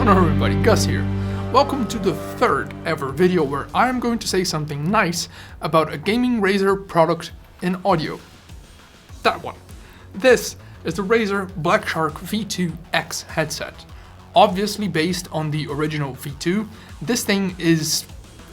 going on, everybody? Gus here. Welcome to the third ever video where I am going to say something nice about a gaming Razer product in audio. That one. This is the Razer BlackShark V2X headset. Obviously based on the original V2, this thing is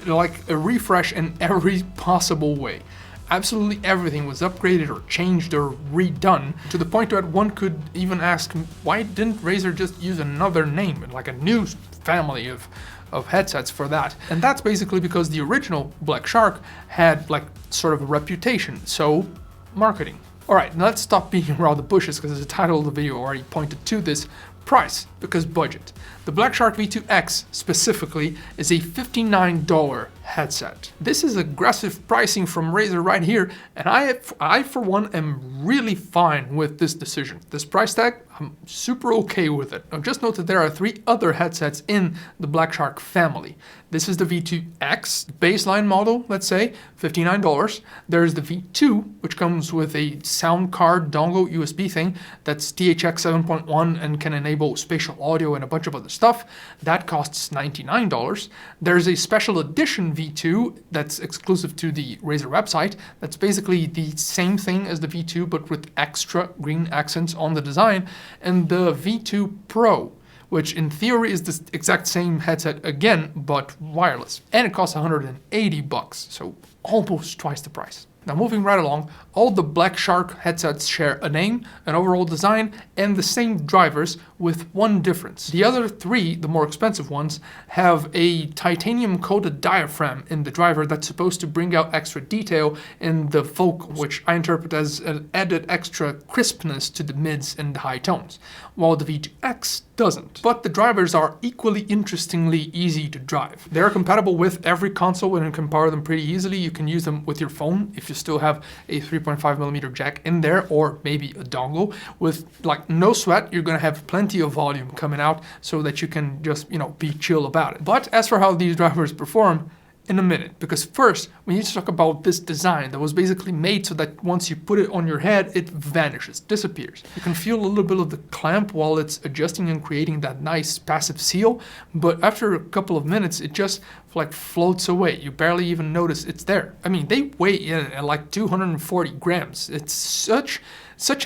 like a refresh in every possible way. Absolutely everything was upgraded or changed or redone, to the point that one could even ask, why didn't Razer just use another name, like a new family of headsets for that? And that's basically because the original BlackShark had like sort of a reputation, so marketing. Alright, now let's stop beating around the bushes because the title of the video already pointed to this. Price, because budget. The BlackShark V2X specifically is a $59 headset. This is aggressive pricing from Razer right here, and I for one am really fine with this decision. This price tag, I'm super okay with it. Now just note that there are 3 other headsets in the BlackShark family. This is the V2X baseline model, let's say, $59. There's the V2, which comes with a sound card dongle USB thing that's THX 7.1 and can enable spatial audio and a bunch of other stuff. That costs $99. There's a special edition V2 that's exclusive to the Razer website. That's basically the same thing as the V2 but with extra green accents on the design. And the V2 Pro, which in theory is the exact same headset again, but wireless. And it costs $180, so almost twice the price. Now moving right along, all the BlackShark headsets share a name, an overall design, and the same drivers with one difference. The other 3, the more expensive ones, have a titanium coated diaphragm in the driver that's supposed to bring out extra detail in the vocals, which I interpret as an added extra crispness to the mids and the high tones, while the V2X doesn't. But the drivers are equally interestingly easy to drive. They're compatible with every console and you can power them pretty easily. You can use them with your phone if you still have a 3.5mm jack in there, or maybe a dongle. With like no sweat, you're gonna have plenty of volume coming out so that you can just, be chill about it. But as for how these drivers perform, in a minute, because first we need to talk about this design that was basically made so that once you put it on your head, it vanishes, disappears. You can feel a little bit of the clamp while it's adjusting and creating that nice passive seal, but after a couple of minutes, it just like floats away. You barely even notice it's there. I mean, they weigh in at like 240 grams. It's such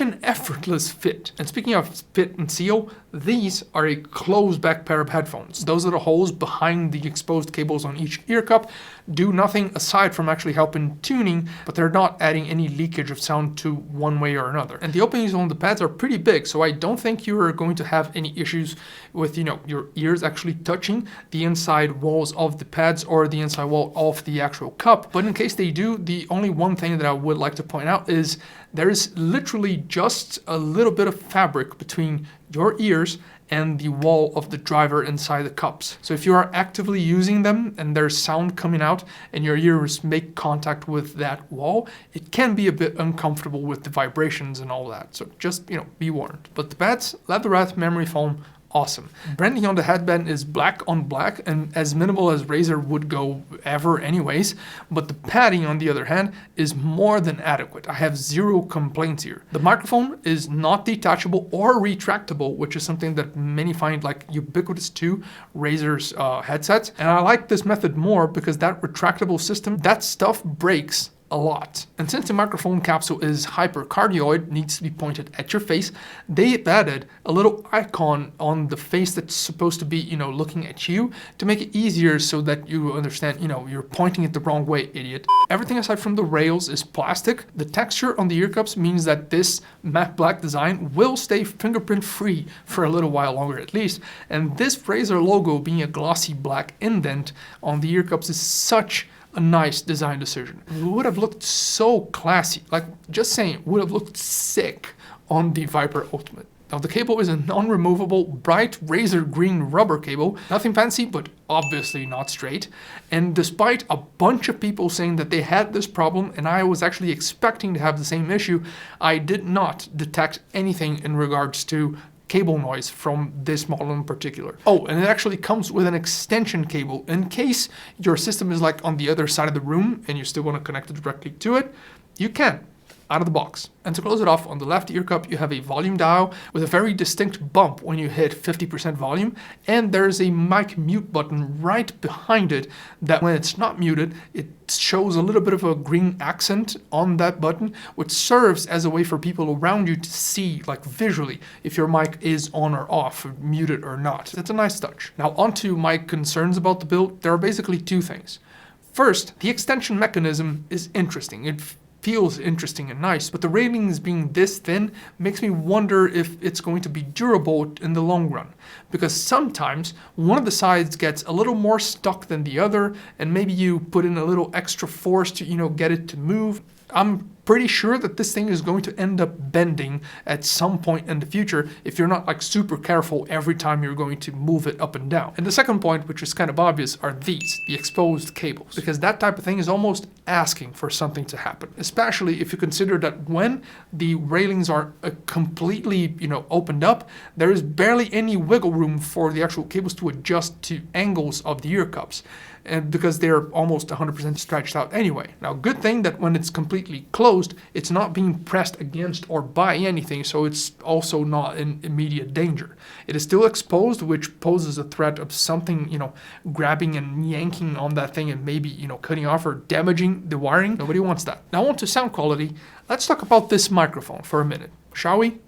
an effortless fit. And speaking of fit and seal, these are a closed back pair of headphones. Those are the holes behind the exposed cables on each ear cup. Do nothing aside from actually helping tuning, but they're not adding any leakage of sound to one way or another. And the openings on the pads are pretty big, so I don't think you're going to have any issues with, your ears actually touching the inside walls of the pads or the inside wall of the actual cup. But in case they do, the only one thing that I would like to point out is there is literally just a little bit of fabric between your ears and the wall of the driver inside the cups. So if you are actively using them and there's sound coming out and your ears make contact with that wall, it can be a bit uncomfortable with the vibrations and all that. So just, be warned. But the pads, leather wrapped memory foam, awesome. Branding on the headband is black on black and as minimal as Razer would go ever anyways, but the padding on the other hand is more than adequate. I have 0 complaints here. The microphone is not detachable or retractable, which is something that many find like ubiquitous to Razer's headsets, and I like this method more because that retractable system, that stuff breaks a lot. And since the microphone capsule is hypercardioid, needs to be pointed at your face, they added a little icon on the face that's supposed to be, looking at you to make it easier so that you understand, you're pointing it the wrong way, idiot. Everything aside from the rails is plastic. The texture on the ear cups means that this matte black design will stay fingerprint free for a little while longer at least. And this Razer logo being a glossy black indent on the ear cups is such a nice design decision. It would have looked so classy, like just saying, would have looked sick on the Viper Ultimate. Now the cable is a non-removable bright Razer green rubber cable, nothing fancy but obviously not straight. And despite a bunch of people saying that they had this problem and I was actually expecting to have the same issue, I did not detect anything in regards to cable noise from this model in particular. Oh, and it actually comes with an extension cable in case your system is like on the other side of the room and you still want to connect it directly to it. You can. out of the box. And to close it off, on the left ear cup, you have a volume dial with a very distinct bump when you hit 50% volume. And there's a mic mute button right behind it that when it's not muted, it shows a little bit of a green accent on that button, which serves as a way for people around you to see, like visually, if your mic is on or off, or muted or not. It's a nice touch. Now onto my concerns about the build. There are basically two things. First, the extension mechanism is interesting. It feels interesting and nice, but the railings being this thin makes me wonder if it's going to be durable in the long run. Because sometimes one of the sides gets a little more stuck than the other, and maybe you put in a little extra force to, get it to move. I'm pretty sure that this thing is going to end up bending at some point in the future if you're not like super careful every time you're going to move it up and down. And the second point, which is kind of obvious, are these, the exposed cables, because that type of thing is almost asking for something to happen, especially if you consider that when the railings are completely, opened up, there is barely any wiggle room for the actual cables to adjust to angles of the ear cups. And because they're almost 100% stretched out anyway. Now, good thing that when it's completely closed, it's not being pressed against or by anything, so it's also not in immediate danger. It is still exposed, which poses a threat of something, grabbing and yanking on that thing and maybe, cutting off or damaging the wiring. Nobody wants that. Now, on to sound quality. Let's talk about this microphone for a minute, shall we?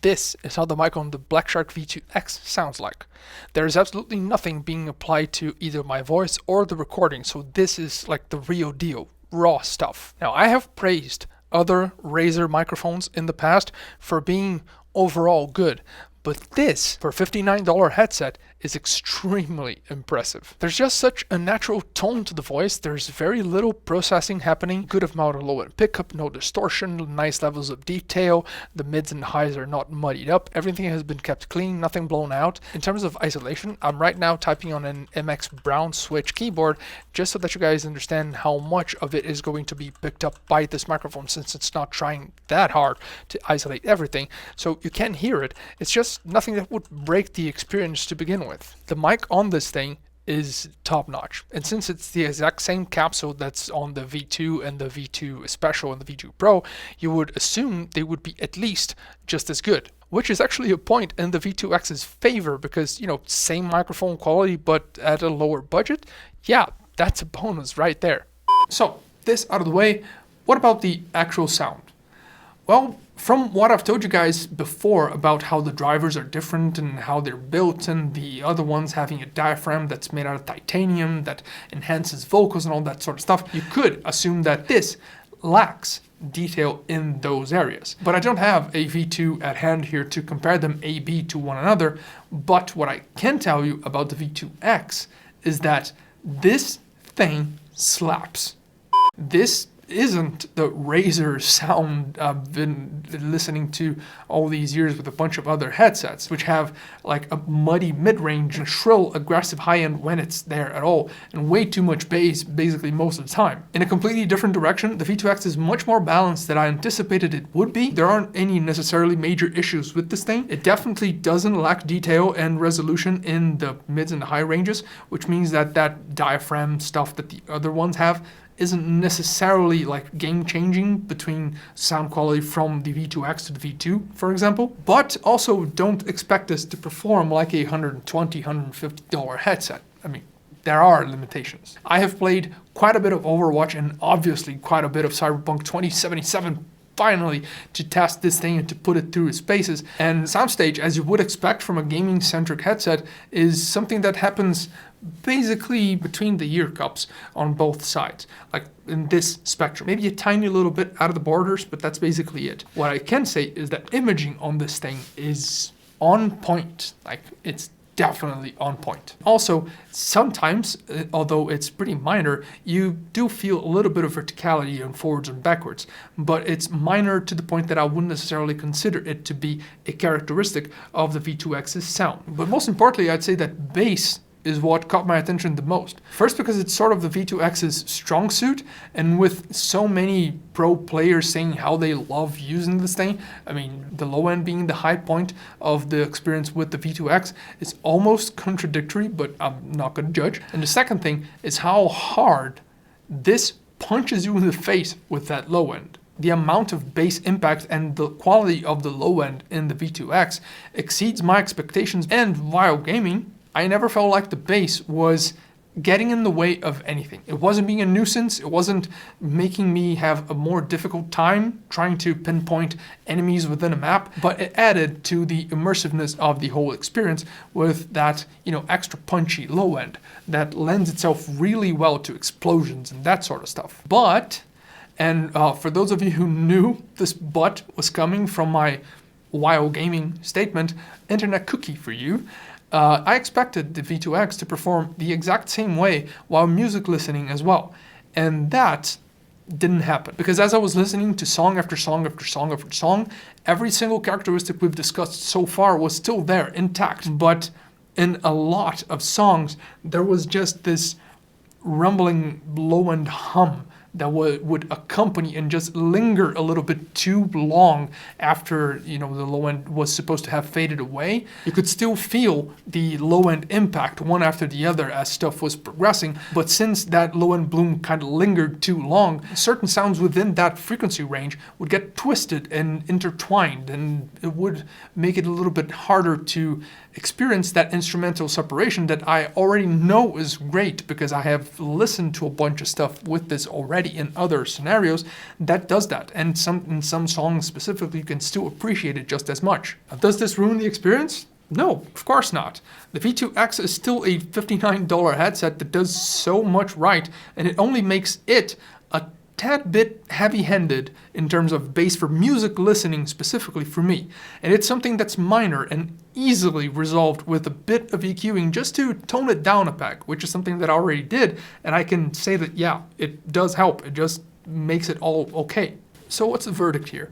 This is how the mic on the BlackShark V2X sounds like. There is absolutely nothing being applied to either my voice or the recording, so this is like the real deal, raw stuff. Now, I have praised other Razer microphones in the past for being overall good, but this, for a $59 headset, is extremely impressive. There's just such a natural tone to the voice. There's very little processing happening. Good amount of low end pickup, no distortion, nice levels of detail. The mids and highs are not muddied up. Everything has been kept clean, nothing blown out. In terms of isolation, I'm right now typing on an MX Brown Switch keyboard just so that you guys understand how much of it is going to be picked up by this microphone, since it's not trying that hard to isolate everything. So you can hear it. It's just nothing that would break the experience to begin with. The mic on this thing is top notch, and since it's the exact same capsule that's on the V2 and the V2 Special and the V2 Pro, you would assume they would be at least just as good, which is actually a point in the V2X's favor because, same microphone quality but at a lower budget. Yeah, that's a bonus right there. So, this out of the way, what about the actual sound? Well, from what I've told you guys before about how the drivers are different and how they're built, and the other ones having a diaphragm that's made out of titanium that enhances vocals and all that sort of stuff, you could assume that this lacks detail in those areas. But I don't have a V2 at hand here to compare them A/B to one another, but what I can tell you about the V2X is that this thing slaps. This isn't the Razer sound I've been listening to all these years with a bunch of other headsets, which have like a muddy mid-range and shrill aggressive high-end when it's there at all, and way too much bass basically most of the time. In a completely different direction, the V2X is much more balanced than I anticipated it would be. There aren't any necessarily major issues with this thing. It definitely doesn't lack detail and resolution in the mids and the high ranges, which means that that diaphragm stuff that the other ones have isn't necessarily like game-changing between sound quality from the V2X to the V2, for example. But also don't expect this to perform like a $120, $150 headset. I mean, there are limitations. I have played quite a bit of Overwatch and obviously quite a bit of Cyberpunk 2077 finally to test this thing and to put it through its paces. And soundstage, as you would expect from a gaming-centric headset, is something that happens basically between the ear cups on both sides, like in this spectrum. Maybe a tiny little bit out of the borders, but that's basically it. What I can say is that imaging on this thing is on point. Like, it's definitely on point. Also, sometimes, although it's pretty minor, you do feel a little bit of verticality on forwards and backwards, but it's minor to the point that I wouldn't necessarily consider it to be a characteristic of the V2X's sound. But most importantly, I'd say that bass is what caught my attention the most. First, because it's sort of the V2X's strong suit, and with so many pro players saying how they love using this thing, I mean, the low end being the high point of the experience with the V2X, is almost contradictory, but I'm not gonna judge. And the second thing is how hard this punches you in the face with that low end. the amount of bass impact and the quality of the low end in the V2X exceeds my expectations, and while gaming, I never felt like the bass was getting in the way of anything. It wasn't being a nuisance, it wasn't making me have a more difficult time trying to pinpoint enemies within a map, but it added to the immersiveness of the whole experience with that, extra punchy low end that lends itself really well to explosions and that sort of stuff. But, and for those of you who knew this but was coming from my while gaming statement, internet cookie for you, I expected the V2X to perform the exact same way while music listening as well. And that didn't happen. Because as I was listening to song after song after song after song, every single characteristic we've discussed so far was still there, intact. But in a lot of songs, there was just this rumbling low-end hum that would accompany and just linger a little bit too long after, the low end was supposed to have faded away. You could still feel the low end impact one after the other as stuff was progressing, but since that low end bloom kind of lingered too long, certain sounds within that frequency range would get twisted and intertwined, and it would make it a little bit harder to experience that instrumental separation that I already know is great because I have listened to a bunch of stuff with this already in other scenarios that does that, and in some songs specifically you can still appreciate it just as much. Does this ruin the experience? No, of course not. The V2X is still a $59 headset that does so much right, and it only makes it a tad bit heavy-handed in terms of bass for music listening specifically for me. And it's something that's minor and easily resolved with a bit of EQing just to tone it down a peg, which is something that I already did, and I can say that, yeah, it does help. It just makes it all okay. So what's the verdict here?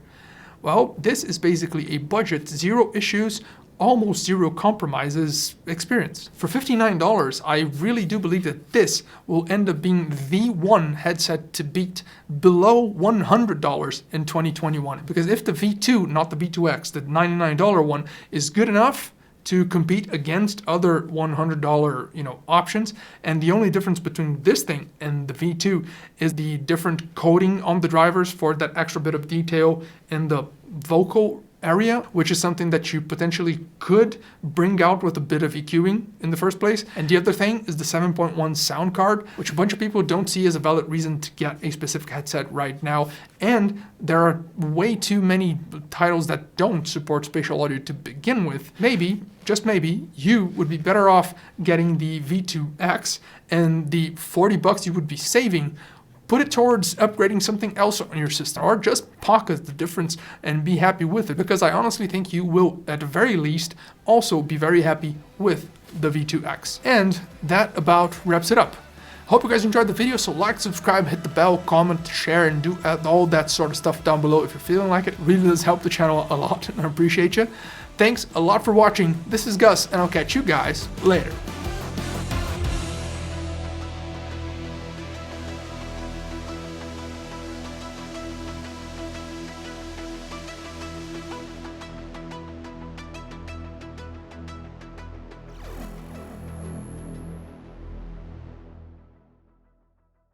Well, this is basically a budget, zero issues, almost zero compromises experience. For $59, I really do believe that this will end up being the one headset to beat below $100 in 2021. Because if the V2, not the V2X, the $99 one, is good enough to compete against other $100, options, and the only difference between this thing and the V2 is the different coating on the drivers for that extra bit of detail in the vocal area, which is something that you potentially could bring out with a bit of EQing in the first place. And the other thing is the 7.1 sound card, which a bunch of people don't see as a valid reason to get a specific headset right now. And there are way too many titles that don't support spatial audio to begin with. Maybe, just maybe, you would be better off getting the V2X, and the $40 you would be saving, put it towards upgrading something else on your system, or just pocket the difference and be happy with it, because I honestly think you will, at the very least, also be very happy with the V2X. And that about wraps it up. Hope you guys enjoyed the video, so like, subscribe, hit the bell, comment, share, and do all that sort of stuff down below if you're feeling like it. It really does help the channel a lot, and I appreciate you. Thanks a lot for watching. This is Gus, and I'll catch you guys later.